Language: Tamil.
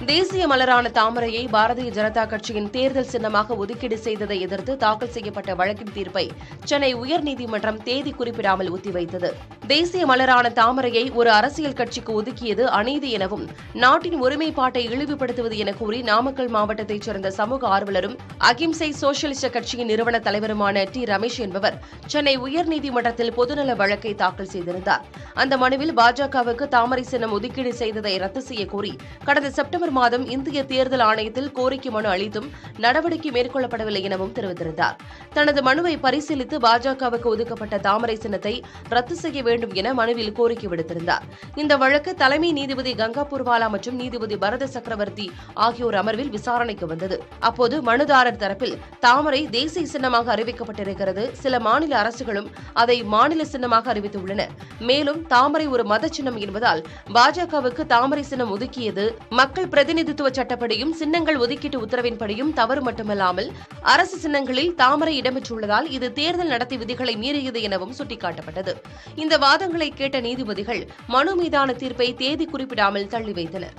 தேசிய மலரான தாமரையை பாரதிய ஜனதா கட்சியின் தேர்தல் சின்னமாக ஒதுக்கீடு செய்ததை எதிர்த்து தாக்கல் செய்யப்பட்ட வழக்கின் தீர்ப்பை சென்னை உயர்நீதிமன்றம் தேதி குறிப்பிடாமல் ஒத்திவைத்தது. தேசிய மலரான தாமரையை ஒரு அரசியல் கட்சிக்கு ஒதுக்கியது அநீதி எனவும் நாட்டின் ஒருமைப்பாட்டை இழிவுபடுத்துவது என கூறி நாமக்கல் மாவட்டத்தைச் சேர்ந்த சமூக ஆர்வலரும் அகிம்சை சோஷலிச கட்சியின் நிறுவன தலைவருமான டி. ரமேஷ் என்பவர் சென்னை உயர்நீதிமன்றத்தில் பொதுநல வழக்கை தாக்கல் செய்திருந்தார். அந்த மனுவில் பாஜகவுக்கு தாமரை சின்னம் ஒதுக்கீடு செய்ததை ரத்து செய்ய கோரி கடந்த செப்டம்பர் மாதம் இந்திய தேர்தல் ஆணையத்தில் கோரிக்கை மனு அளித்தும் நடவடிக்கை மேற்கொள்ளப்படவில்லை எனவும் தெரிவித்திருந்தார். தனது மனுவை பரிசீலித்து பாஜகவுக்கு ஒதுக்கப்பட்ட தாமரை சின்னத்தை ரத்து செய்ய வேண்டும் என மனுவில் கோரிக்கை விடுத்திருந்தார். இந்த வழக்கு தலைமை நீதிபதி கங்கா பூர்வாலா மற்றும் நீதிபதி பரத சக்கரவர்த்தி ஆகியோர் அமர்வில் விசாரணைக்கு வந்தது. அப்போது மனுதாரர் தரப்பில் தாமரை தேசிய சின்னமாக அறிவிக்கப்பட்டிருக்கிறது, சில மாநில அரசுகளும் அதை மாநில சின்னமாக அறிவித்துள்ளன. மேலும் தாமரை ஒரு மத சின்னம் என்பதால் பாஜகவுக்கு தாமரை சின்னம் ஒதுக்கியது மக்கள் பிரதிநிதித்துவ சட்டப்படியும் சின்னங்கள் ஒதுக்கீட்டு உத்தரவின்படியும் தவறு மட்டுமல்லாமல் அரசு சின்னங்களில் தாமரை இடம்பெற்றுள்ளதால் இது தேர்தல் நடத்தை விதிகளை மீறியது எனவும் சுட்டிக்காட்டப்பட்டது. இந்த வாதங்களை கேட்ட நீதிபதிகள் மனு மீதான தீர்ப்பை தேதி குறிப்பிடாமல் தள்ளி வைத்தனர்.